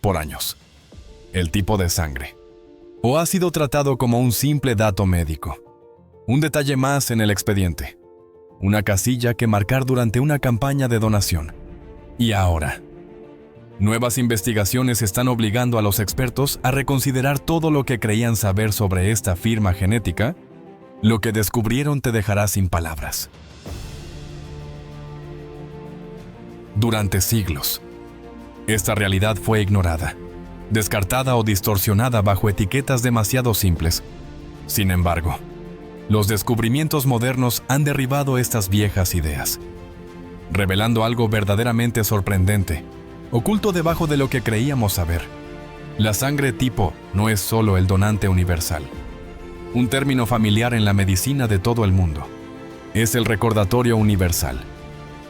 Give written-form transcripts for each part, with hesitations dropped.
por años. El tipo de sangre. O ha sido tratado como un simple dato médico. Un detalle más en el expediente. Una casilla que marcar durante una campaña de donación. Y ahora, nuevas investigaciones están obligando a los expertos a reconsiderar todo lo que creían saber sobre esta firma genética. Lo que descubrieron te dejará sin palabras. Durante siglos, esta realidad fue ignorada, descartada o distorsionada bajo etiquetas demasiado simples. Sin embargo, los descubrimientos modernos han derribado estas viejas ideas, revelando algo verdaderamente sorprendente, oculto debajo de lo que creíamos saber. La sangre tipo no es solo el donante universal, un término familiar en la medicina de todo el mundo. Es el recordatorio universal,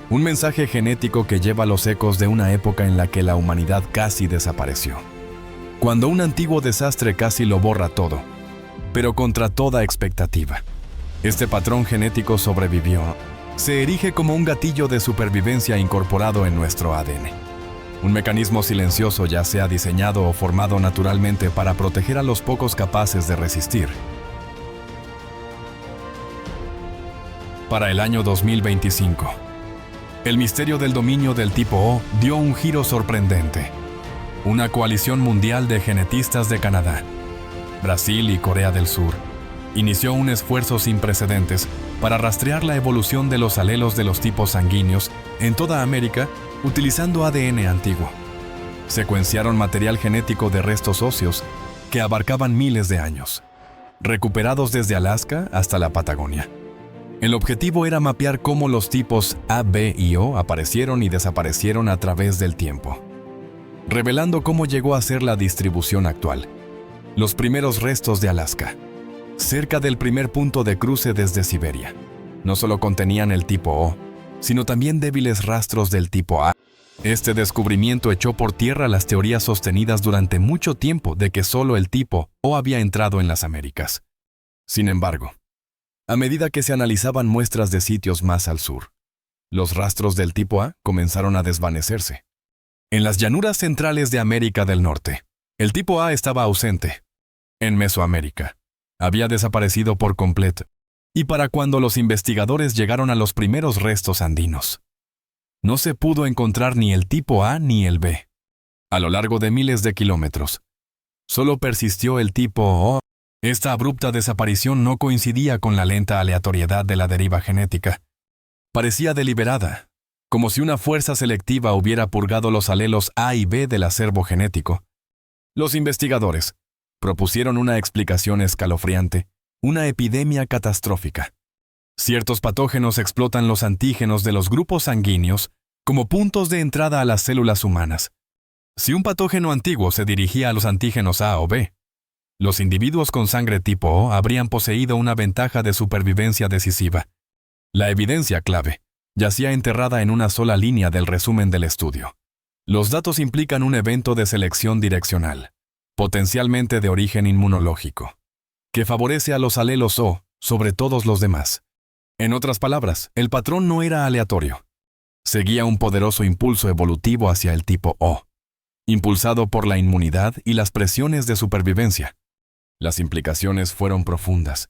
un mensaje genético que lleva los ecos de una época en la que la humanidad casi desapareció. Cuando un antiguo desastre casi lo borra todo, pero contra toda expectativa. Este patrón genético sobrevivió. Se erige como un gatillo de supervivencia incorporado en nuestro ADN. Un mecanismo silencioso ya sea diseñado o formado naturalmente para proteger a los pocos capaces de resistir. Para el año 2025, el misterio del dominio del tipo O dio un giro sorprendente. Una coalición mundial de genetistas de Canadá, Brasil y Corea del Sur inició un esfuerzo sin precedentes para rastrear la evolución de los alelos de los tipos sanguíneos en toda América utilizando ADN antiguo. Secuenciaron material genético de restos óseos que abarcaban miles de años, recuperados desde Alaska hasta la Patagonia. El objetivo era mapear cómo los tipos A, B y O aparecieron y desaparecieron a través del tiempo, revelando cómo llegó a ser la distribución actual. Los primeros restos de Alaska, cerca del primer punto de cruce desde Siberia, no solo contenían el tipo O, sino también débiles rastros del tipo A. Este descubrimiento echó por tierra las teorías sostenidas durante mucho tiempo de que solo el tipo O había entrado en las Américas. Sin embargo, a medida que se analizaban muestras de sitios más al sur, los rastros del tipo A comenzaron a desvanecerse. En las llanuras centrales de América del Norte, el tipo A estaba ausente. En Mesoamérica, había desaparecido por completo. Y para cuando los investigadores llegaron a los primeros restos andinos, no se pudo encontrar ni el tipo A ni el B. A lo largo de miles de kilómetros, solo persistió el tipo O. Esta abrupta desaparición no coincidía con la lenta aleatoriedad de la deriva genética. Parecía deliberada, como si una fuerza selectiva hubiera purgado los alelos A y B del acervo genético. Los investigadores propusieron una explicación escalofriante, una epidemia catastrófica. Ciertos patógenos explotan los antígenos de los grupos sanguíneos como puntos de entrada a las células humanas. Si un patógeno antiguo se dirigía a los antígenos A o B, los individuos con sangre tipo O habrían poseído una ventaja de supervivencia decisiva. La evidencia clave yacía enterrada en una sola línea del resumen del estudio. Los datos implican un evento de selección direccional, potencialmente de origen inmunológico, que favorece a los alelos O sobre todos los demás. En otras palabras, el patrón no era aleatorio. Seguía un poderoso impulso evolutivo hacia el tipo O, impulsado por la inmunidad y las presiones de supervivencia. Las implicaciones fueron profundas.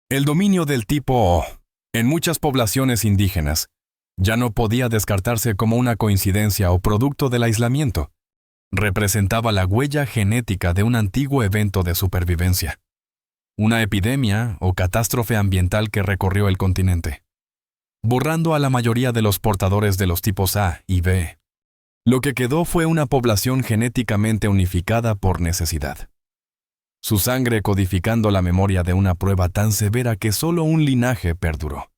El dominio del tipo O, en muchas poblaciones indígenas, ya no podía descartarse como una coincidencia o producto del aislamiento. Representaba la huella genética de un antiguo evento de supervivencia. Una epidemia o catástrofe ambiental que recorrió el continente, borrando a la mayoría de los portadores de los tipos A y B. Lo que quedó fue una población genéticamente unificada por necesidad. Su sangre codificando la memoria de una prueba tan severa que solo un linaje perduró.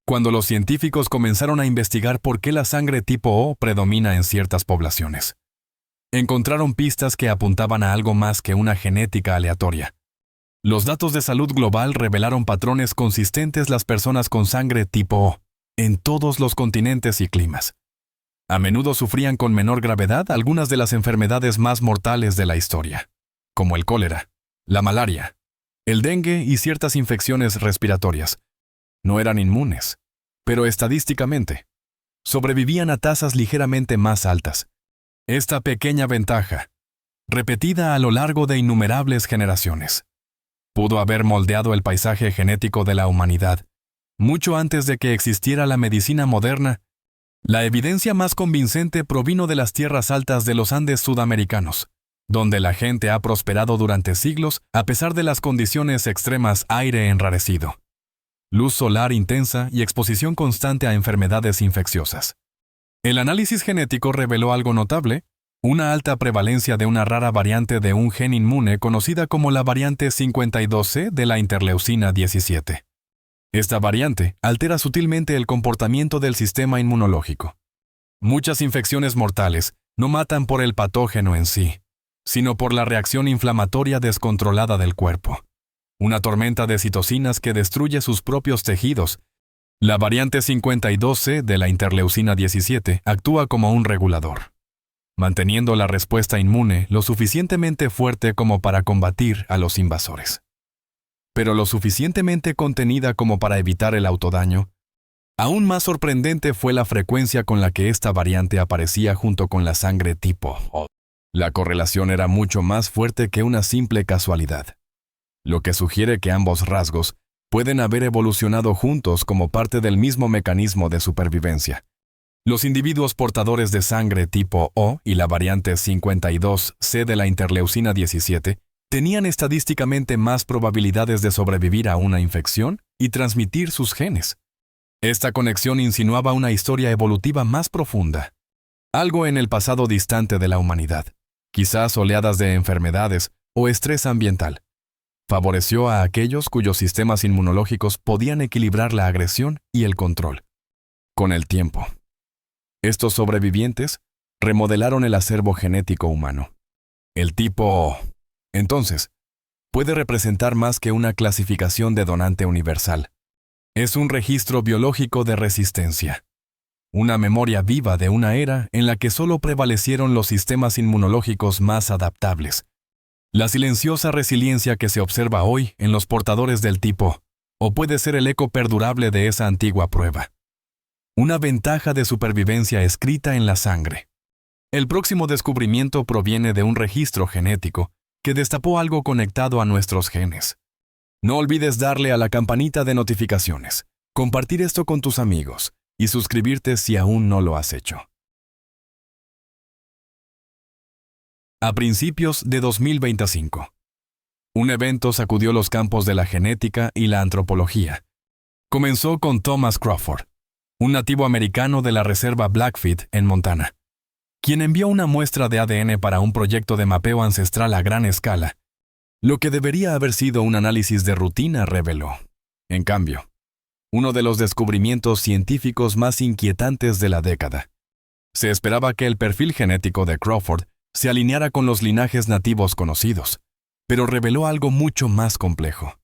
Cuando los científicos comenzaron a investigar por qué la sangre tipo O predomina en ciertas poblaciones, encontraron pistas que apuntaban a algo más que una genética aleatoria. Los datos de salud global revelaron patrones consistentes las personas con sangre tipo O, en todos los continentes y climas. A menudo sufrían con menor gravedad algunas de las enfermedades más mortales de la historia, como el cólera, la malaria, el dengue y ciertas infecciones respiratorias. No eran inmunes, pero estadísticamente, sobrevivían a tasas ligeramente más altas. Esta pequeña ventaja, repetida a lo largo de innumerables generaciones, pudo haber moldeado el paisaje genético de la humanidad, mucho antes de que existiera la medicina moderna. La evidencia más convincente provino de las tierras altas de los Andes sudamericanos, donde la gente ha prosperado durante siglos a pesar de las condiciones extremas: aire enrarecido, luz solar intensa y exposición constante a enfermedades infecciosas. El análisis genético reveló algo notable: una alta prevalencia de una rara variante de un gen inmune conocida como la variante 52C de la interleucina 17. Esta variante altera sutilmente el comportamiento del sistema inmunológico. Muchas infecciones mortales no matan por el patógeno en sí, sino por la reacción inflamatoria descontrolada del cuerpo. Una tormenta de citocinas que destruye sus propios tejidos. La variante 52C de la interleucina 17 actúa como un regulador, manteniendo la respuesta inmune lo suficientemente fuerte como para combatir a los invasores, pero lo suficientemente contenida como para evitar el autodaño. Aún más sorprendente fue la frecuencia con la que esta variante aparecía junto con la sangre tipo O. La correlación era mucho más fuerte que una simple casualidad, lo que sugiere que ambos rasgos pueden haber evolucionado juntos como parte del mismo mecanismo de supervivencia. Los individuos portadores de sangre tipo O y la variante 52C de la interleucina 17 tenían estadísticamente más probabilidades de sobrevivir a una infección y transmitir sus genes. Esta conexión insinuaba una historia evolutiva más profunda, algo en el pasado distante de la humanidad, quizás oleadas de enfermedades o estrés ambiental. Favoreció a aquellos cuyos sistemas inmunológicos podían equilibrar la agresión y el control. Con el tiempo, estos sobrevivientes remodelaron el acervo genético humano. El tipo O, entonces, puede representar más que una clasificación de donante universal. Es un registro biológico de resistencia, una memoria viva de una era en la que solo prevalecieron los sistemas inmunológicos más adaptables. La silenciosa resiliencia que se observa hoy en los portadores del tipo O puede ser el eco perdurable de esa antigua prueba. Una ventaja de supervivencia escrita en la sangre. El próximo descubrimiento proviene de un registro genético que destapó algo conectado a nuestros genes. No olvides darle a la campanita de notificaciones, compartir esto con tus amigos y suscribirte si aún no lo has hecho. A principios de 2025, un evento sacudió los campos de la genética y la antropología. Comenzó con Thomas Crawford, un nativo americano de la reserva Blackfeet en Montana, quien envió una muestra de ADN para un proyecto de mapeo ancestral a gran escala. Lo que debería haber sido un análisis de rutina reveló, en cambio, uno de los descubrimientos científicos más inquietantes de la década. Se esperaba que el perfil genético de Crawford se alineara con los linajes nativos conocidos, pero reveló algo mucho más complejo.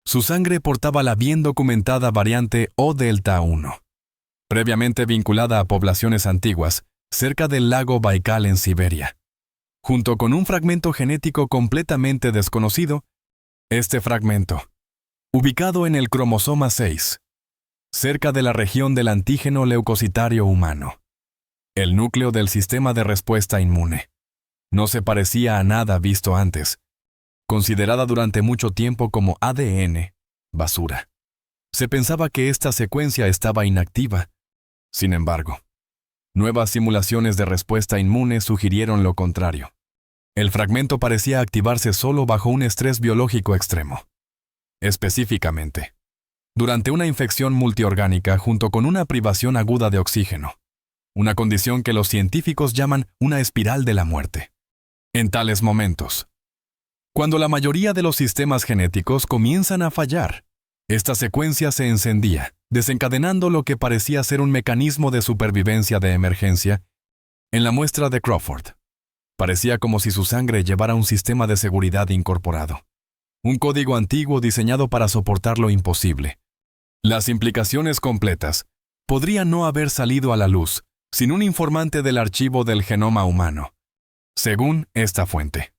Su sangre portaba la bien documentada variante O delta 1, previamente vinculada a poblaciones antiguas cerca del lago Baikal en Siberia. Junto con un fragmento genético completamente desconocido, este fragmento, ubicado en el cromosoma 6, cerca de la región del antígeno leucocitario humano, el núcleo del sistema de respuesta inmune, no se parecía a nada visto antes, considerada durante mucho tiempo como ADN, basura. Se pensaba que esta secuencia estaba inactiva. Sin embargo, nuevas simulaciones de respuesta inmune sugirieron lo contrario. El fragmento parecía activarse solo bajo un estrés biológico extremo. Específicamente, durante una infección multiorgánica junto con una privación aguda de oxígeno, una condición que los científicos llaman una espiral de la muerte. En tales momentos, cuando la mayoría de los sistemas genéticos comienzan a fallar, esta secuencia se encendía, desencadenando lo que parecía ser un mecanismo de supervivencia de emergencia. En la muestra de Crawford, parecía como si su sangre llevara un sistema de seguridad incorporado, un código antiguo diseñado para soportar lo imposible. Las implicaciones completas podrían no haber salido a la luz sin un informante del archivo del genoma humano. Según esta fuente,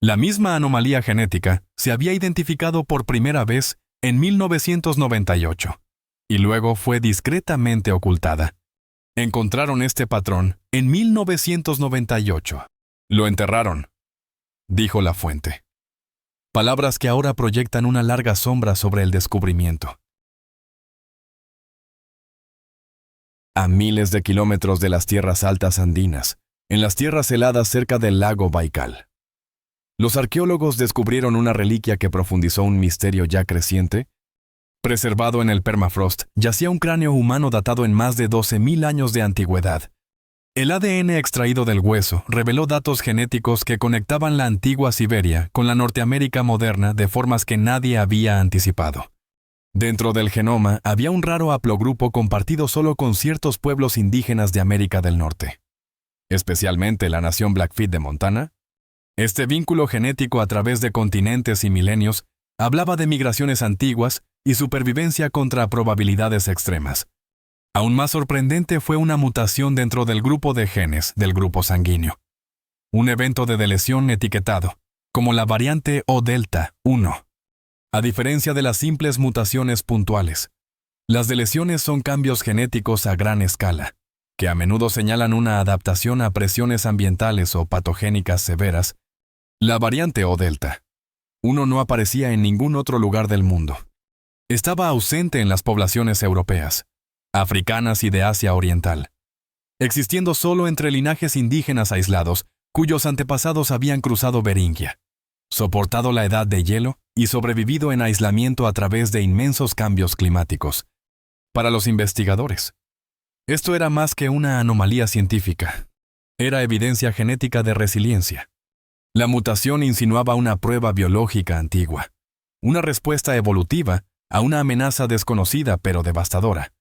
la misma anomalía genética se había identificado por primera vez en 1998 y luego fue discretamente ocultada. Encontraron este patrón en 1998. Lo enterraron, dijo la fuente. Palabras que ahora proyectan una larga sombra sobre el descubrimiento. A miles de kilómetros de las tierras altas andinas, en las tierras heladas cerca del lago Baikal, los arqueólogos descubrieron una reliquia que profundizó un misterio ya creciente. Preservado en el permafrost, yacía un cráneo humano datado en más de 12.000 años de antigüedad. El ADN extraído del hueso reveló datos genéticos que conectaban la antigua Siberia con la Norteamérica moderna de formas que nadie había anticipado. Dentro del genoma había un raro haplogrupo compartido solo con ciertos pueblos indígenas de América del Norte, especialmente la nación Blackfeet de Montana. Este vínculo genético a través de continentes y milenios hablaba de migraciones antiguas y supervivencia contra probabilidades extremas. Aún más sorprendente fue una mutación dentro del grupo de genes del grupo sanguíneo. Un evento de deleción etiquetado como la variante O-delta 1. A diferencia de las simples mutaciones puntuales, las deleciones son cambios genéticos a gran escala, que a menudo señalan una adaptación a presiones ambientales o patogénicas severas. La variante O-delta 1 no aparecía en ningún otro lugar del mundo. Estaba ausente en las poblaciones europeas, africanas y de Asia Oriental, existiendo solo entre linajes indígenas aislados cuyos antepasados habían cruzado Beringia, soportado la edad de hielo y sobrevivido en aislamiento a través de inmensos cambios climáticos. Para los investigadores, esto era más que una anomalía científica. Era evidencia genética de resiliencia. La mutación insinuaba una prueba biológica antigua, una respuesta evolutiva a una amenaza desconocida pero devastadora.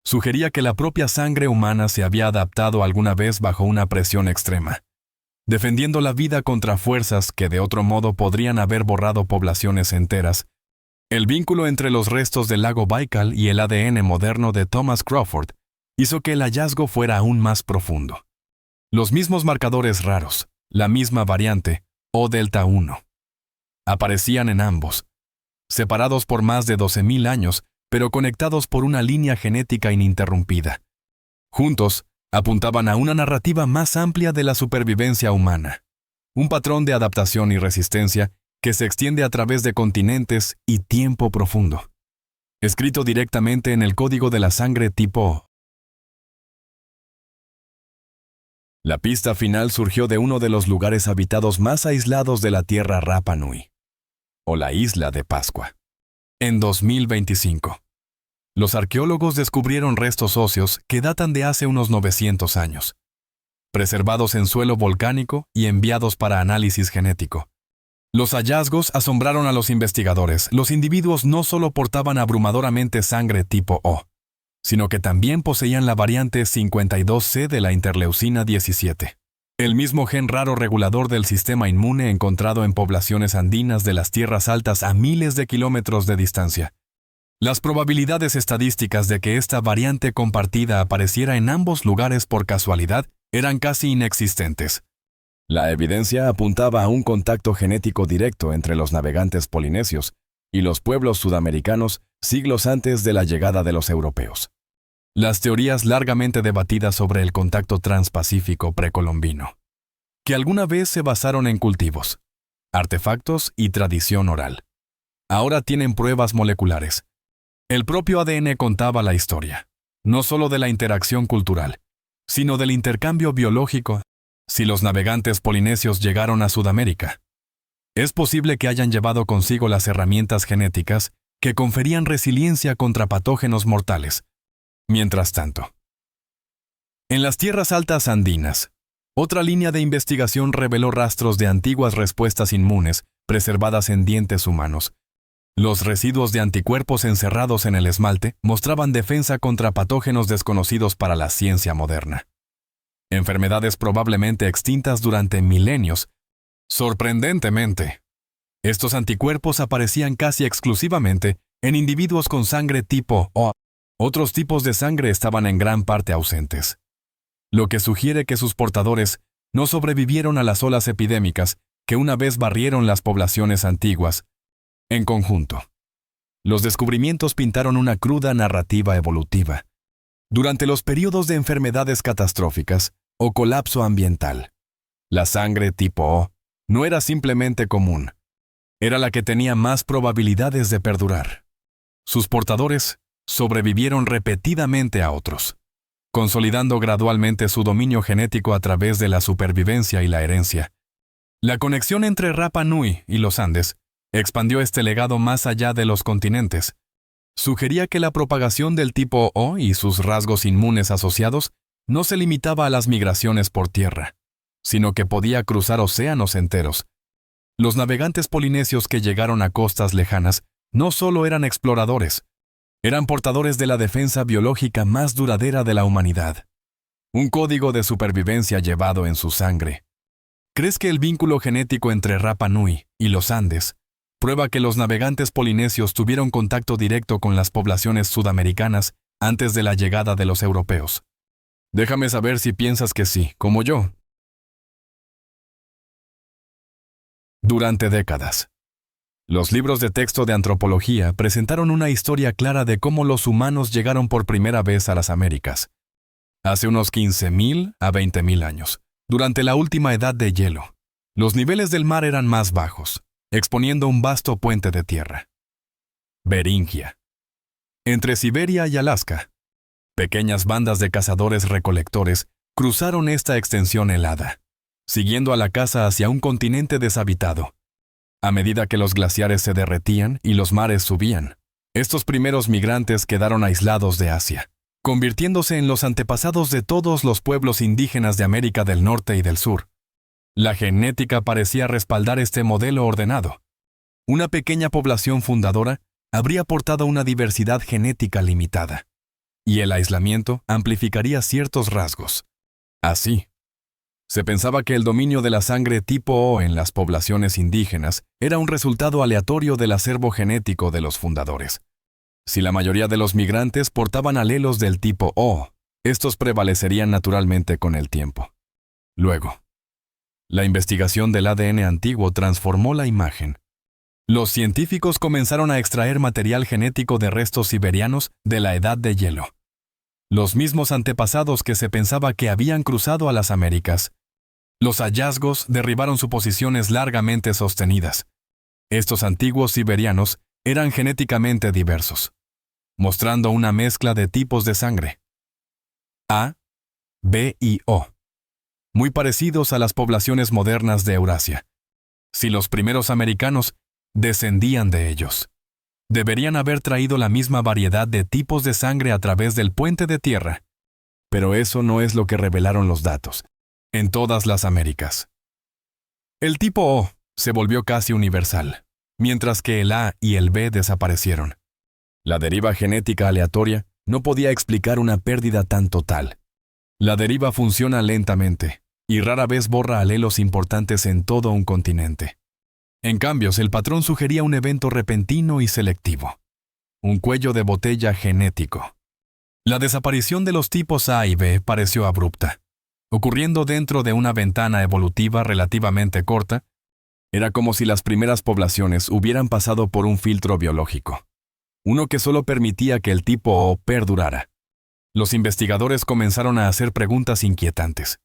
Sugería que la propia sangre humana se había adaptado alguna vez bajo una presión extrema, defendiendo la vida contra fuerzas que de otro modo podrían haber borrado poblaciones enteras. El vínculo entre los restos del lago Baikal y el ADN moderno de Thomas Crawford hizo que el hallazgo fuera aún más profundo. Los mismos marcadores raros, la misma variante, O-delta 1, aparecían en ambos, separados por más de 12.000 años, pero conectados por una línea genética ininterrumpida. Juntos, apuntaban a una narrativa más amplia de la supervivencia humana, un patrón de adaptación y resistencia que se extiende a través de continentes y tiempo profundo, escrito directamente en el código de la sangre tipo O. La pista final surgió de uno de los lugares habitados más aislados de la Tierra Rapa Nui, o la Isla de Pascua. En 2025, los arqueólogos descubrieron restos óseos que datan de hace unos 900 años, preservados en suelo volcánico y enviados para análisis genético. Los hallazgos asombraron a los investigadores. Los individuos no solo portaban abrumadoramente sangre tipo O, sino que también poseían la variante 52C de la interleucina 17, el mismo gen raro regulador del sistema inmune encontrado en poblaciones andinas de las tierras altas a miles de kilómetros de distancia. Las probabilidades estadísticas de que esta variante compartida apareciera en ambos lugares por casualidad eran casi inexistentes. La evidencia apuntaba a un contacto genético directo entre los navegantes polinesios y los pueblos sudamericanos siglos antes de la llegada de los europeos. Las teorías largamente debatidas sobre el contacto transpacífico precolombino, que alguna vez se basaron en cultivos, artefactos y tradición oral, ahora tienen pruebas moleculares. El propio ADN contaba la historia, no solo de la interacción cultural, sino del intercambio biológico. Si los navegantes polinesios llegaron a Sudamérica, es posible que hayan llevado consigo las herramientas genéticas que conferían resiliencia contra patógenos mortales. Mientras tanto, en las tierras altas andinas, otra línea de investigación reveló rastros de antiguas respuestas inmunes preservadas en dientes humanos. Los residuos de anticuerpos encerrados en el esmalte mostraban defensa contra patógenos desconocidos para la ciencia moderna. Enfermedades probablemente extintas durante milenios. Sorprendentemente, estos anticuerpos aparecían casi exclusivamente en individuos con sangre tipo O. Otros tipos de sangre estaban en gran parte ausentes, lo que sugiere que sus portadores no sobrevivieron a las olas epidémicas que una vez barrieron las poblaciones antiguas. En conjunto, los descubrimientos pintaron una cruda narrativa evolutiva. Durante los periodos de enfermedades catastróficas o colapso ambiental, la sangre tipo O no era simplemente común, era la que tenía más probabilidades de perdurar. Sus portadores sobrevivieron repetidamente a otros, consolidando gradualmente su dominio genético a través de la supervivencia y la herencia. La conexión entre Rapa Nui y los Andes expandió este legado más allá de los continentes. Sugería que la propagación del tipo O y sus rasgos inmunes asociados no se limitaba a las migraciones por tierra, sino que podía cruzar océanos enteros. Los navegantes polinesios que llegaron a costas lejanas no solo eran exploradores, eran portadores de la defensa biológica más duradera de la humanidad. Un código de supervivencia llevado en su sangre. ¿Crees que el vínculo genético entre Rapa Nui y los Andes prueba que los navegantes polinesios tuvieron contacto directo con las poblaciones sudamericanas antes de la llegada de los europeos? Déjame saber si piensas que sí, como yo. Durante décadas, los libros de texto de antropología presentaron una historia clara de cómo los humanos llegaron por primera vez a las Américas. Hace unos 15.000 a 20.000 años, durante la última edad de hielo, los niveles del mar eran más bajos, exponiendo un vasto puente de tierra. Beringia. Entre Siberia y Alaska, pequeñas bandas de cazadores-recolectores cruzaron esta extensión helada, siguiendo a la caza hacia un continente deshabitado. A medida que los glaciares se derretían y los mares subían, estos primeros migrantes quedaron aislados de Asia, convirtiéndose en los antepasados de todos los pueblos indígenas de América del Norte y del Sur. La genética parecía respaldar este modelo ordenado. Una pequeña población fundadora habría aportado una diversidad genética limitada, y el aislamiento amplificaría ciertos rasgos. Así, se pensaba que el dominio de la sangre tipo O en las poblaciones indígenas era un resultado aleatorio del acervo genético de los fundadores. Si la mayoría de los migrantes portaban alelos del tipo O, estos prevalecerían naturalmente con el tiempo. Luego, la investigación del ADN antiguo transformó la imagen. Los científicos comenzaron a extraer material genético de restos siberianos de la edad de hielo. Los mismos antepasados que se pensaba que habían cruzado a las Américas. Los hallazgos derribaron suposiciones largamente sostenidas. Estos antiguos siberianos eran genéticamente diversos, mostrando una mezcla de tipos de sangre. A, B y O. Muy parecidos a las poblaciones modernas de Eurasia. Si los primeros americanos descendían de ellos, deberían haber traído la misma variedad de tipos de sangre a través del puente de tierra. Pero eso no es lo que revelaron los datos. En todas las Américas, el tipo O se volvió casi universal, mientras que el A y el B desaparecieron. La deriva genética aleatoria no podía explicar una pérdida tan total. La deriva funciona lentamente y rara vez borra alelos importantes en todo un continente. En cambio, el patrón sugería un evento repentino y selectivo. Un cuello de botella genético. La desaparición de los tipos A y B pareció abrupta, ocurriendo dentro de una ventana evolutiva relativamente corta. Era como si las primeras poblaciones hubieran pasado por un filtro biológico, uno que solo permitía que el tipo O perdurara. Los investigadores comenzaron a hacer preguntas inquietantes.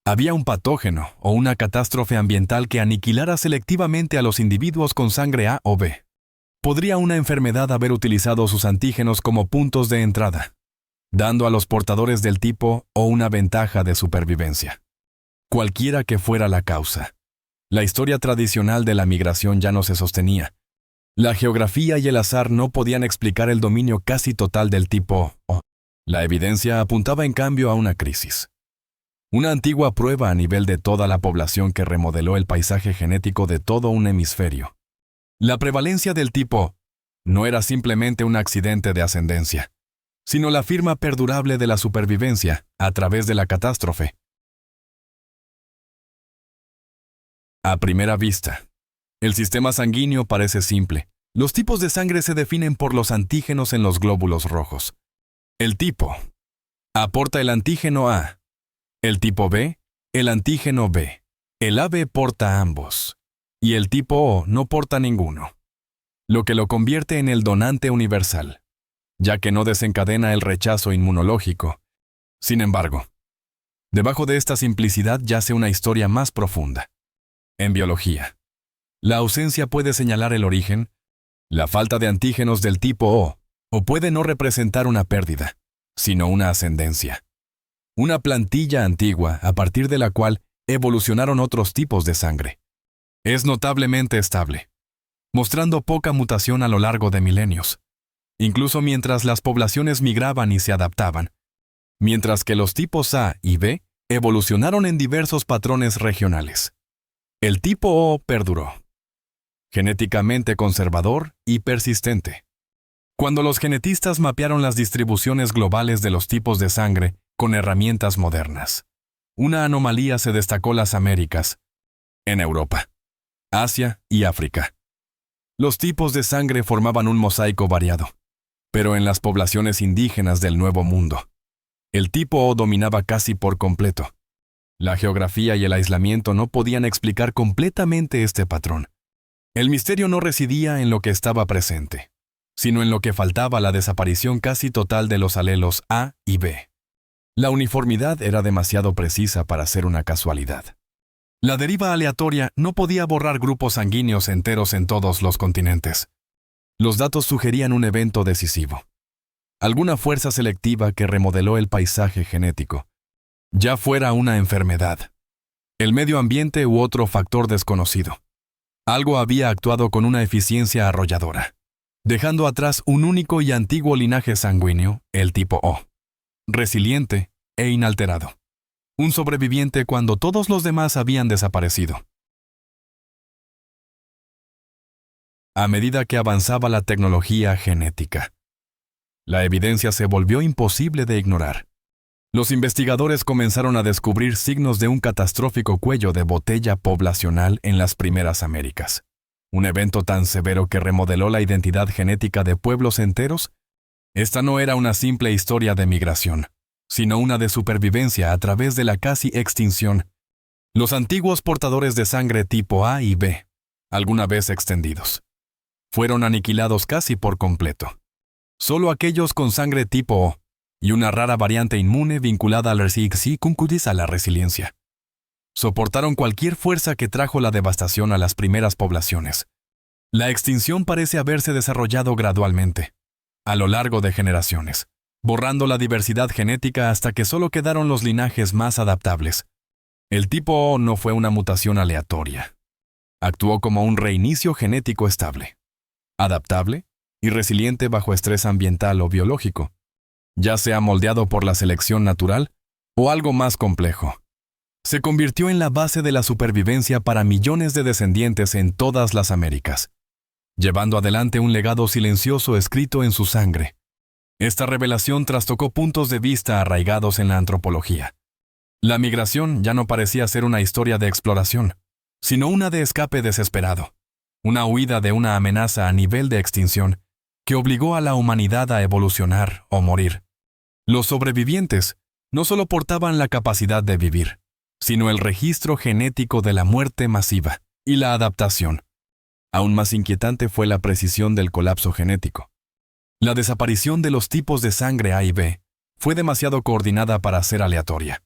¿Había un patógeno o una catástrofe ambiental que aniquilara selectivamente a los individuos con sangre A o B? ¿Podría una enfermedad haber utilizado sus antígenos como puntos de entrada, dando a los portadores del tipo O una ventaja de supervivencia? Cualquiera que fuera la causa, la historia tradicional de la migración ya no se sostenía. La geografía y el azar no podían explicar el dominio casi total del tipo O. La evidencia apuntaba en cambio a una crisis. Una antigua prueba a nivel de toda la población que remodeló el paisaje genético de todo un hemisferio. La prevalencia del tipo no era simplemente un accidente de ascendencia, sino la firma perdurable de la supervivencia a través de la catástrofe. A primera vista, el sistema sanguíneo parece simple. Los tipos de sangre se definen por los antígenos en los glóbulos rojos. El tipo aporta el antígeno A. El tipo B, el antígeno B. El AB porta ambos. Y el tipo O no porta ninguno, lo que lo convierte en el donante universal. ya que no desencadena el rechazo inmunológico. Sin embargo, debajo de esta simplicidad yace una historia más profunda. En biología, la ausencia puede señalar el origen, la falta de antígenos del tipo O puede no representar una pérdida, sino una ascendencia. Una plantilla antigua a partir de la cual evolucionaron otros tipos de sangre. Es notablemente estable, mostrando poca mutación a lo largo de milenios, incluso mientras las poblaciones migraban y se adaptaban, mientras que los tipos A y B evolucionaron en diversos patrones regionales. El tipo O perduró, genéticamente conservador y persistente. Cuando los genetistas mapearon las distribuciones globales de los tipos de sangre con herramientas modernas, una anomalía se destacó: las Américas, en Europa, Asia y África. Los tipos de sangre formaban un mosaico variado, pero en las poblaciones indígenas del Nuevo Mundo, el tipo O dominaba casi por completo. La geografía y el aislamiento no podían explicar completamente este patrón. El misterio no residía en lo que estaba presente, sino en lo que faltaba: la desaparición casi total de los alelos A y B. La uniformidad era demasiado precisa para ser una casualidad. La deriva aleatoria no podía borrar grupos sanguíneos enteros en todos los continentes. Los datos sugerían un evento decisivo. Alguna fuerza selectiva que remodeló el paisaje genético, ya fuera una enfermedad, el medio ambiente u otro factor desconocido. Algo había actuado con una eficiencia arrolladora, dejando atrás un único y antiguo linaje sanguíneo, el tipo O, resiliente e inalterado. Un sobreviviente cuando todos los demás habían desaparecido. A medida que avanzaba la tecnología genética, la evidencia se volvió imposible de ignorar. Los investigadores comenzaron a descubrir signos de un catastrófico cuello de botella poblacional en las primeras Américas. Un evento tan severo que remodeló la identidad genética de pueblos enteros. Esta no era una simple historia de migración, sino una de supervivencia a través de la casi extinción. Los antiguos portadores de sangre tipo A y B, alguna vez extendidos, fueron aniquilados casi por completo. Solo aquellos con sangre tipo O y una rara variante inmune vinculada al a la resiliencia soportaron cualquier fuerza que trajo la devastación a las primeras poblaciones. La extinción parece haberse desarrollado gradualmente, a lo largo de generaciones, borrando la diversidad genética hasta que solo quedaron los linajes más adaptables. El tipo O no fue una mutación aleatoria. Actuó como un reinicio genético estable, adaptable y resiliente bajo estrés ambiental o biológico, ya sea moldeado por la selección natural o algo más complejo. Se convirtió en la base de la supervivencia para millones de descendientes en todas las Américas, llevando adelante un legado silencioso escrito en su sangre. Esta revelación trastocó puntos de vista arraigados en la antropología. La migración ya no parecía ser una historia de exploración, sino una de escape desesperado, una huida de una amenaza a nivel de extinción que obligó a la humanidad a evolucionar o morir. Los sobrevivientes no solo portaban la capacidad de vivir, sino el registro genético de la muerte masiva y la adaptación. Aún más inquietante fue la precisión del colapso genético. La desaparición de los tipos de sangre A y B fue demasiado coordinada para ser aleatoria.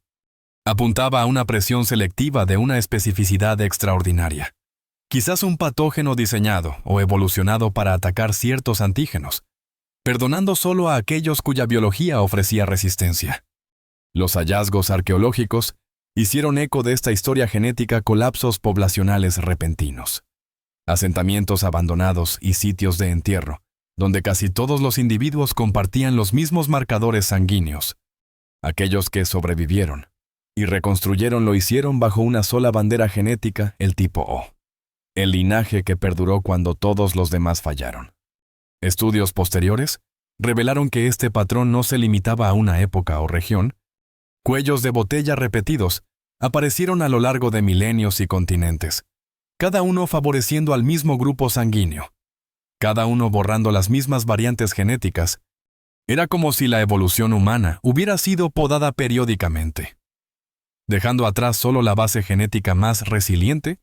Apuntaba a una presión selectiva de una especificidad extraordinaria. Quizás un patógeno diseñado o evolucionado para atacar ciertos antígenos, perdonando solo a aquellos cuya biología ofrecía resistencia. Los hallazgos arqueológicos hicieron eco de esta historia genética: colapsos poblacionales repentinos, asentamientos abandonados y sitios de entierro, donde casi todos los individuos compartían los mismos marcadores sanguíneos. Aquellos que sobrevivieron y reconstruyeron lo hicieron bajo una sola bandera genética, el tipo O, el linaje que perduró cuando todos los demás fallaron. Estudios posteriores revelaron que este patrón no se limitaba a una época o región. Cuellos de botella repetidos aparecieron a lo largo de milenios y continentes, cada uno favoreciendo al mismo grupo sanguíneo, cada uno borrando las mismas variantes genéticas. Era como si la evolución humana hubiera sido podada periódicamente, dejando atrás solo la base genética más resiliente.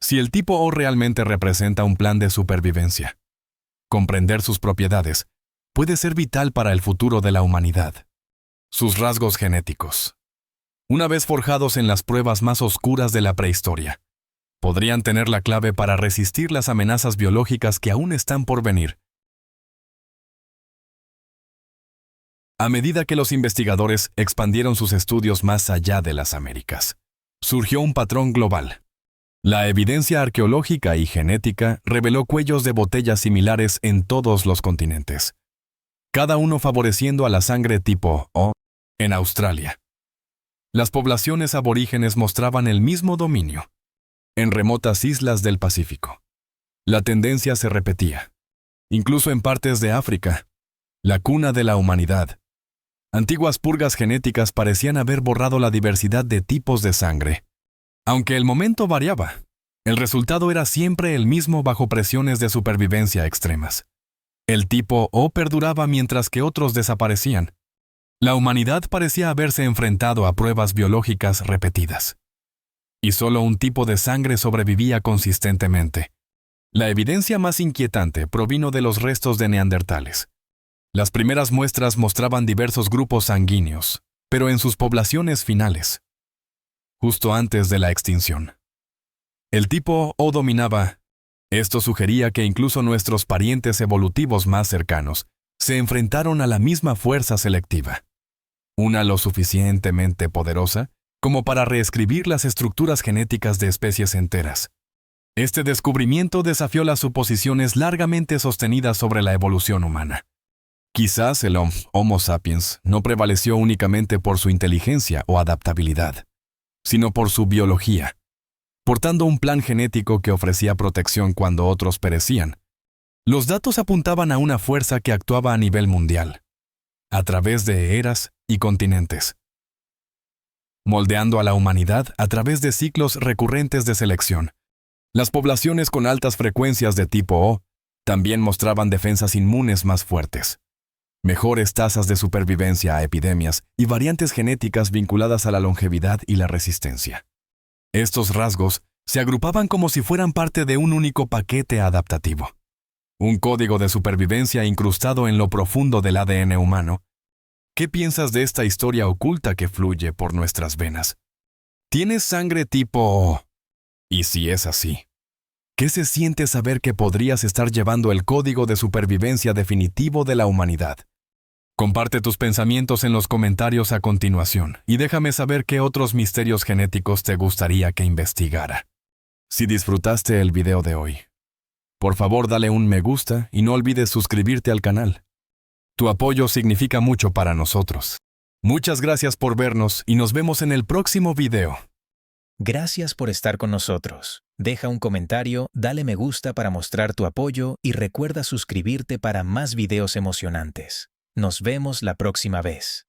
Si el tipo O realmente representa un plan de supervivencia, comprender sus propiedades puede ser vital para el futuro de la humanidad. Sus rasgos genéticos. Una vez forjados en las pruebas más oscuras de la prehistoria, podrían tener la clave para resistir las amenazas biológicas que aún están por venir. A medida que los investigadores expandieron sus estudios más allá de las Américas, surgió un patrón global. La evidencia arqueológica y genética reveló cuellos de botella similares en todos los continentes, cada uno favoreciendo a la sangre tipo O en Australia. Las poblaciones aborígenes mostraban el mismo dominio en remotas islas del Pacífico. La tendencia se repetía, incluso en partes de África, la cuna de la humanidad. Antiguas purgas genéticas parecían haber borrado la diversidad de tipos de sangre. Aunque el momento variaba, el resultado era siempre el mismo bajo presiones de supervivencia extremas. El tipo O perduraba mientras que otros desaparecían. La humanidad parecía haberse enfrentado a pruebas biológicas repetidas. Y solo un tipo de sangre sobrevivía consistentemente. La evidencia más inquietante provino de los restos de neandertales. Las primeras muestras mostraban diversos grupos sanguíneos, pero en sus poblaciones finales, justo antes de la extinción. El tipo O dominaba. Esto sugería que incluso nuestros parientes evolutivos más cercanos se enfrentaron a la misma fuerza selectiva. Una lo suficientemente poderosa como para reescribir las estructuras genéticas de especies enteras. Este descubrimiento desafió las suposiciones largamente sostenidas sobre la evolución humana. Quizás el Homo sapiens no prevaleció únicamente por su inteligencia o adaptabilidad, sino por su biología, portando un plan genético que ofrecía protección cuando otros perecían. Los datos apuntaban a una fuerza que actuaba a nivel mundial, a través de eras y continentes, moldeando a la humanidad a través de ciclos recurrentes de selección. Las poblaciones con altas frecuencias de tipo O también mostraban defensas inmunes más fuertes, mejores tasas de supervivencia a epidemias y variantes genéticas vinculadas a la longevidad y la resistencia. Estos rasgos se agrupaban como si fueran parte de un único paquete adaptativo. Un código de supervivencia incrustado en lo profundo del ADN humano. ¿Qué piensas de esta historia oculta que fluye por nuestras venas? ¿Tienes sangre tipo O? Y si es así, ¿qué se siente saber que podrías estar llevando el código de supervivencia definitivo de la humanidad? Comparte tus pensamientos en los comentarios a continuación y déjame saber qué otros misterios genéticos te gustaría que investigara. Si disfrutaste el video de hoy, por favor dale un me gusta y no olvides suscribirte al canal. Tu apoyo significa mucho para nosotros. Muchas gracias por vernos y nos vemos en el próximo video. Gracias por estar con nosotros. Deja un comentario, dale me gusta para mostrar tu apoyo y recuerda suscribirte para más videos emocionantes. Nos vemos la próxima vez.